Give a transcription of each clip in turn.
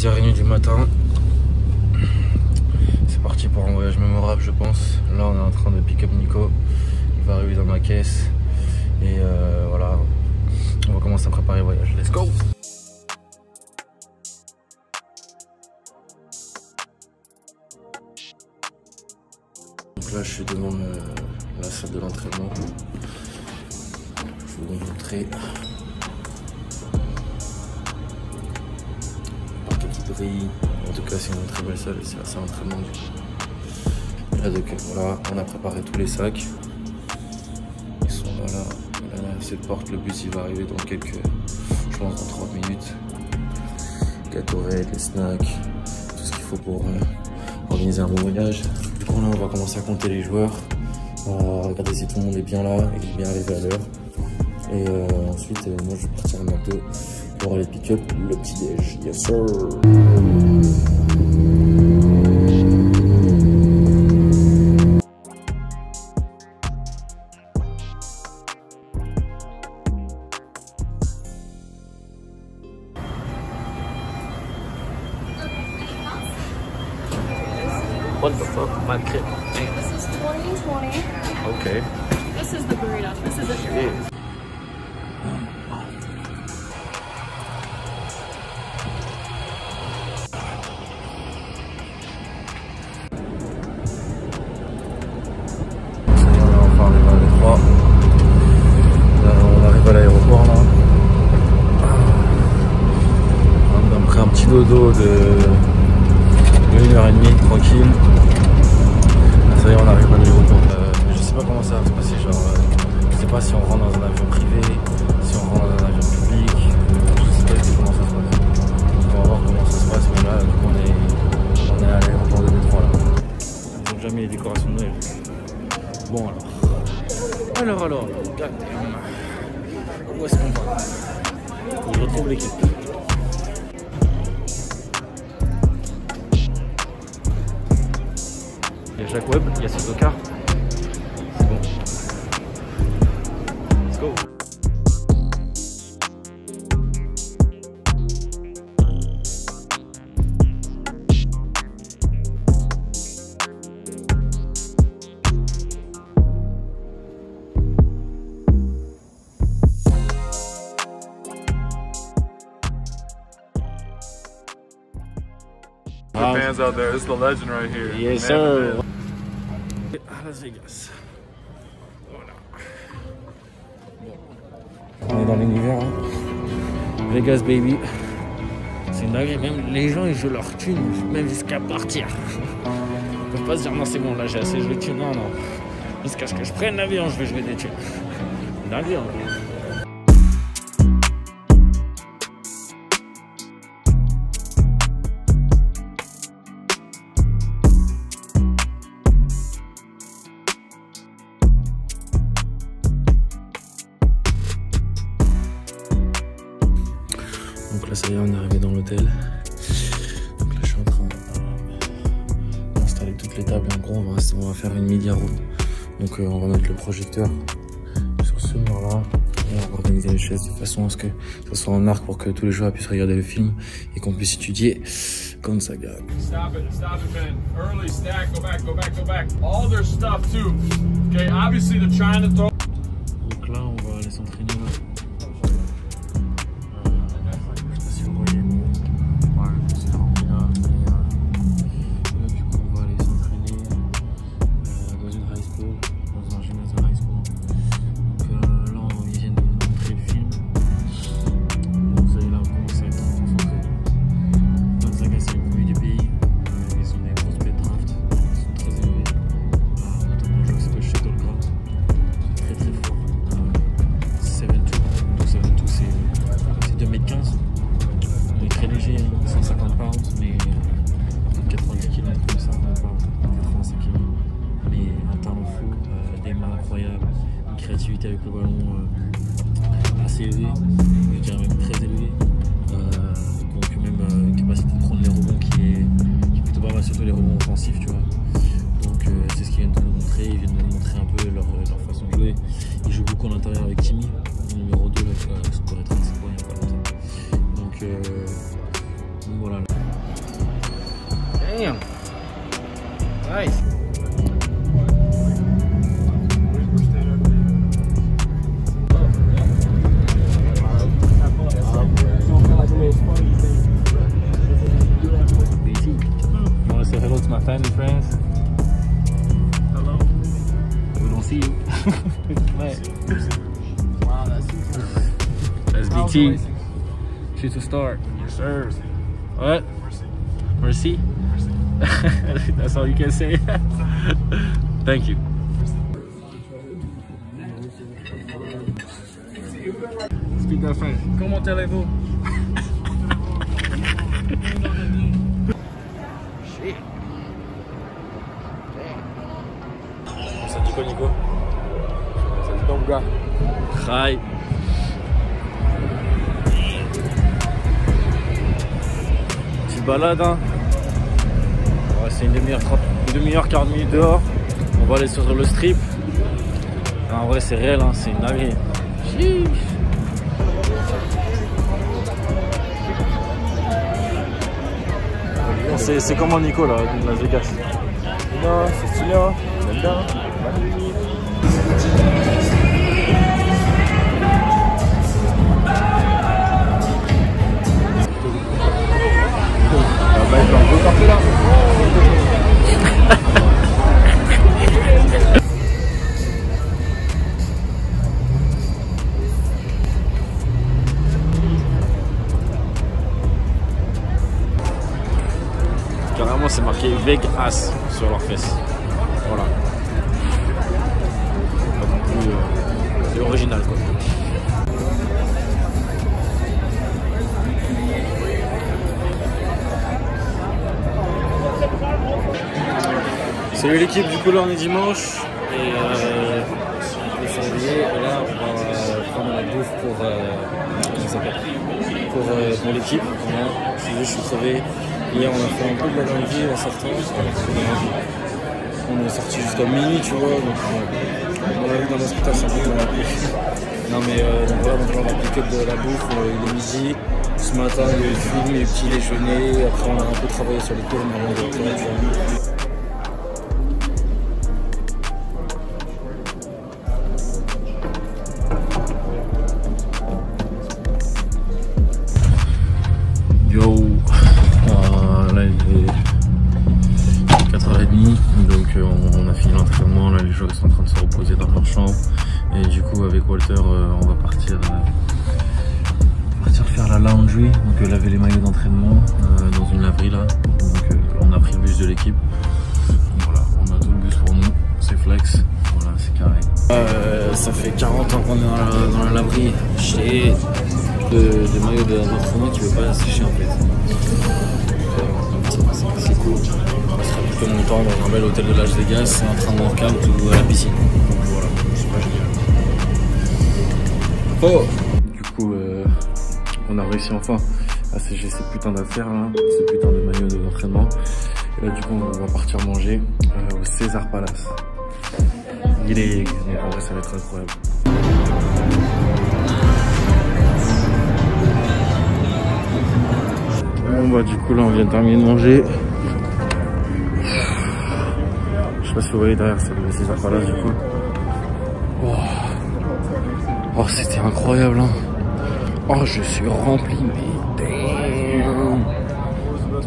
6h30 du matin. C'est parti pour un voyage mémorable, je pense. Là, on est en train de pick up Nico. Il va arriver dans ma caisse. Et voilà, on va commencer à préparer le voyage. Let's go! Donc là, je suis devant la salle de l'entraînement. Je vais vous montrer. Brille. En tout cas, c'est une très belle salle et c'est assez entraînement du coup. Là, donc voilà, on a préparé tous les sacs. Ils sont là, cette porte, le bus il va arriver dans quelques, je pense dans 30 minutes. Gatorade, les snacks, tout ce qu'il faut pour organiser un bon voyage. Du coup là, on va commencer à compter les joueurs. On va regarder si tout le monde est bien là et qu'il est bien arrivé à l'heure. Et ensuite, moi je vais partir à McDo pour aller pick up le petit déj. Yes sir. What the fuck? My kid. This is 2020. Okay. This is the burrito. This is a drink. On arrive à l'aéroport là. On a pris un petit dodo de 1h30 tranquille. Ça y est, on arrive à l'aéroport. Je sais pas comment ça va se passer, genre je sais pas si on rentre dans un avion privé, si on rentre dans un avion public, je sais pas comment ça se passe. Donc on va voir comment ça se passe, mais là du coup on est à l'aéroport de Détroit là. Ils n'ont jamais les décorations de Noël. Bon alors, goddamn. Où est-ce qu'on va? Faut que je retrouve l'équipe. Il y a Jacques Webb, il y a Sudoka. C'est bon. Let's go. Fans out there, this is the legend right here. Yes sir. À Las Vegas. Voilà. On est dans l'univers. Hein. Vegas baby. C'est une dinguerie. Même les gens ils jouent leur thune, même jusqu'à partir. Ils peuvent pas se dire non c'est bon là j'ai assez joué de thunes. Non. Jusqu'à ce que je prenne l'avion, je vais jouer des thunes. L'avion. Donc là ça y est, on est arrivé dans l'hôtel. Donc là je suis en train d'installer toutes les tables. En gros on va faire une media room. Donc on va mettre le projecteur sur ce mur là. Et on va organiser les chaises de façon à ce que ça soit en arc pour que tous les joueurs puissent regarder le film et qu'on puisse étudier Gonzaga. Stop it, man. Early stack, go back. All their stuff too. Okay, obviously they're trying to throw. Donc là on va aller s'entraîner là. Créativité avec le ballon assez élevée, je dirais même très élevée, donc même une capacité de prendre les rebonds qui est plutôt pas mal, surtout les rebonds offensifs, tu vois. Donc c'est ce qu'ils viennent de nous montrer, ils viennent de nous montrer un peu leur façon de jouer. Ils jouent beaucoup en intérieur avec Timmy, le numéro 2 là, qui a scoré 35 points il n'y a pas longtemps. Donc voilà. Damn. Nice. You want to say hello to my family, friends? Hello. We don't see you. Wow, that's BT. Shoot to start. Yes, sir. What? Mercy. That's all you can say. Thank you. Speak that French. Comment allez-vous? Shit. Ça dit quoi, Nico? Ça dit quoi, mon gars? Hi. Petite balade, hein. Ouais, c'est une demi-heure, 40 minutes dehors. On va aller sur le strip. En vrai, c'est réel, hein. C'est une dinguerie. C'est comment Nico là, de Las Vegas? Non, c'est stylé, hein. J'aime bien. Carrément, c'est marqué Vegas sur leurs fesses. Voilà. Pas non plus, c'est original quoi. Salut l'équipe, du coup là on est dimanche et le février et là on va prendre la bouffe pour l'équipe. Je suis crevé. Hier on a fait un peu de la dinguerie en sortant. On est sorti jusqu'à minuit tu vois, donc on a vu dans l'hôpital c'est un peu mal. Non mais donc voilà, donc on va appliquer de la bouffe, il est midi. Ce matin il y a eu le film, le petit déjeuner, après on a un peu travaillé sur les cours mais avant de retourner tu vois. Là il est 4h30 donc on a fini l'entraînement, là les joueurs sont en train de se reposer dans leur chambre et du coup avec Walter on va partir faire la laundry, donc laver les maillots d'entraînement dans une laverie là, donc on a pris le bus de l'équipe, voilà on a tout le bus pour nous, c'est flex, voilà c'est carré. Ça fait 40 ans qu'on est dans la laverie, j'ai de maillots d'entraînement qui ne veut pas sécher en fait. C'est cool. On sera plutôt longtemps dans un bel hôtel de Las Vegas, en train de workout ou à la piscine. Donc voilà, c'est pas génial. Oh, du coup, on a réussi enfin à sécher ces putains d'affaires là, ces putains de maillots d'entraînement. Et là, du coup, on va partir manger au César Palace. Il est, en vrai, ça va être incroyable. Bon bah du coup là on vient de terminer de manger. Je sais pas si vous voyez derrière, c'est le César Palace du coup. Oh c'était incroyable hein. Oh je suis rempli mais damn.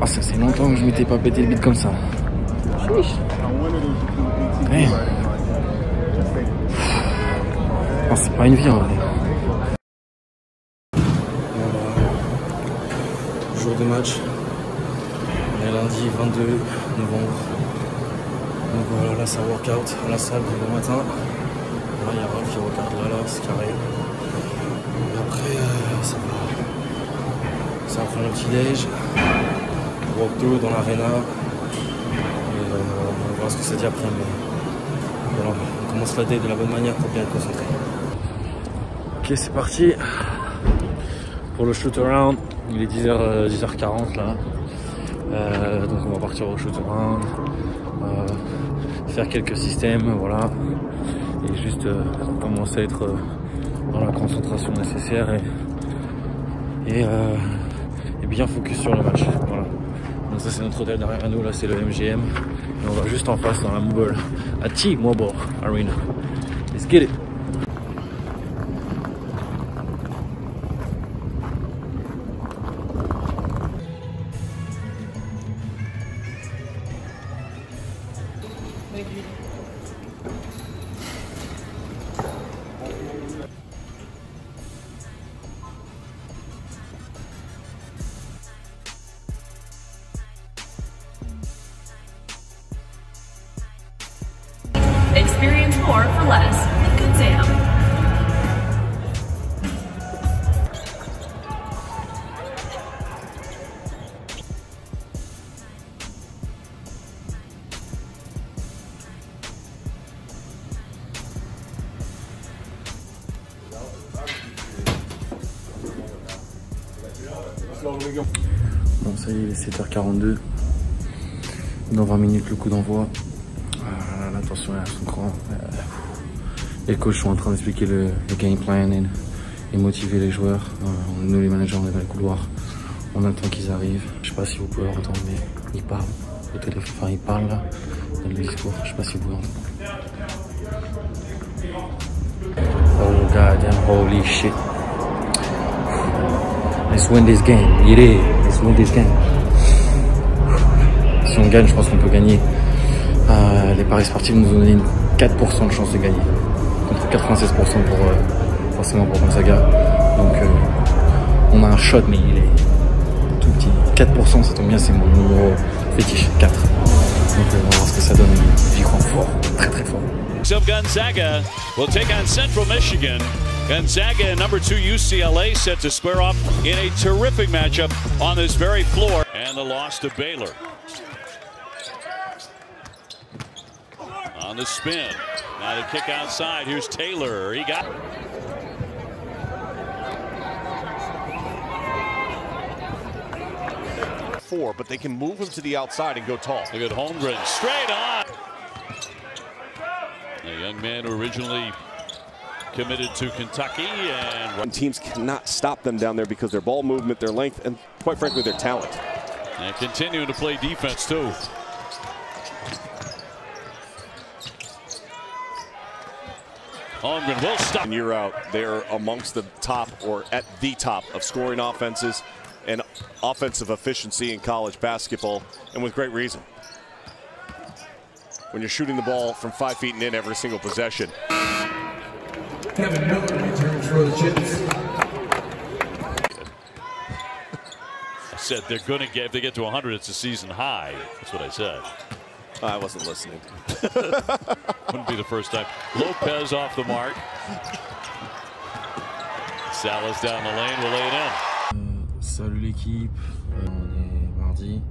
Oh ça c'est longtemps que je m'étais pas pété le bide comme ça. Damn. Oh c'est pas une vie en vrai. Jour de match, on est lundi 22 novembre, donc voilà là ça workout à la salle le matin, là il y a Ralph qui regarde là c'est carré, et après ça va prendre le petit déj, walk-through dans l'arena, et on va voir ce que ça dit après, mais voilà, on commence la day de la bonne manière pour bien être concentré. Ok c'est parti pour le shoot around. Il est 10h40 là, donc on va partir au shoot around, faire quelques systèmes, voilà, et juste commencer à être dans la concentration nécessaire et bien focus sur le match, voilà. Donc Ça c'est notre hôtel derrière nous, là c'est le MGM. Et on va juste en face dans la Mobile, à T-Mobile Arena. Let's get it! Experience more for less with Good Sam. Bon, ça y est, il est 7h42. Dans 20 minutes, le coup d'envoi. Attention à son cran. Les coachs sont en train d'expliquer le game plan et motiver les joueurs. Nous, les managers, on est dans les couloirs. On attend qu'ils arrivent. Je sais pas si vous pouvez leur entendre, mais ils parlent au téléphone. Enfin, ils parlent là, dans le discours. Je sais pas si vous pouvez entendre. Oh god damn, holy shit. Let's win this game. Let's win this game. Si on gagne, je pense qu'on peut gagner. Les paris sportifs nous ont donné 4% de chance de gagner contre 96% forcément pour Gonzaga. Donc on a un shot, mais il est tout petit. 4%, ça tombe bien, c'est mon numéro fétiche, 4. Donc on va voir ce que ça donne. J'y crois fort, très très fort. Of Gonzaga will take on Central Michigan. Gonzaga and number 2 UCLA set to square off in a terrific matchup on this very floor. And the loss to Baylor. On the spin. Now the kick outside. Here's Taylor. He got four, but they can move him to the outside and go tall. Look at Holmgren. Straight on. A young man who originally committed to Kentucky, and teams cannot stop them down there because their ball movement, their length, and quite frankly, their talent. And continuing to play defense too. Holmgren will stop. And year out, they're amongst the top or at the top of scoring offenses and offensive efficiency in college basketball, and with great reason. When you're shooting the ball from 5 feet and in every single possession. Kevin Miller returns for the Chips. I said they're going to get, if they get to 100, it's a season high. That's what I said. I wasn't listening. Wouldn't be the first time. Lopez off the mark. Salas down the lane, will lay it in. Salut l'équipe, on est mardi.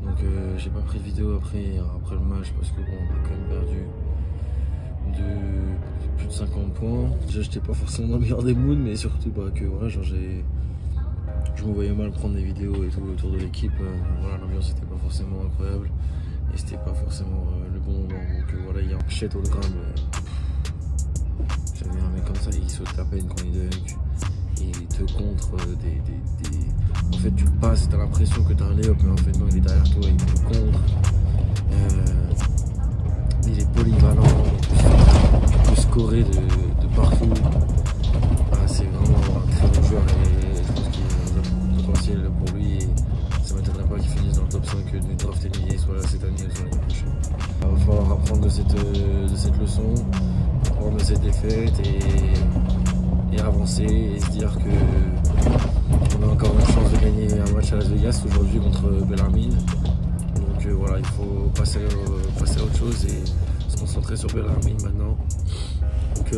Donc j'ai pas pris de vidéo après le match parce que bon, on a quand même perdu de plus de 50 points. Déjà j'étais pas forcément dans le meilleur des moods, mais surtout bah, que voilà, genre je me voyais mal prendre des vidéos et tout autour de l'équipe. Voilà, l'ambiance était pas forcément incroyable et c'était pas forcément le bon moment. Donc voilà, il y a un shit hologramme. J'avais un mec comme ça, il saute à peine quand il dunk. Et il te contre En fait, tu passes, t'as l'impression que t'as un layup, mais en fait, non, il est derrière toi, il te contre. Il est polyvalent, il peut scorer de partout. Ah, c'est vraiment un très bon joueur et je pense qu'il y a un potentiel pour lui. Et ça m'étonnerait pas qu'il finisse dans le top 5 du draft NBA, soit cette année, soit l'année prochaine. Il va falloir apprendre de cette leçon, apprendre de cette défaite et avancer et se dire qu'on a encore une chance de gagner un match à Las Vegas aujourd'hui contre Bellarmine. Donc voilà, il faut passer à autre chose et se concentrer sur Bellarmine maintenant. Donc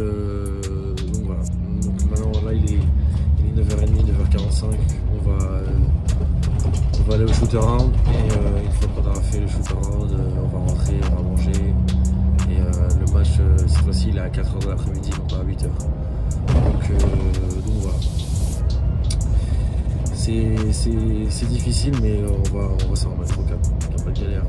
voilà. Donc maintenant là il est 9h30, 9h45. On va aller au shoot around et une fois qu'on aura fait le shoot around, on va rentrer, on va manger. Et le match cette fois-ci il est à 4h de l'après-midi, non pas à 8h. Donc voilà. C'est difficile, mais on va s'en remettre au cap. Il n'y a pas de galère.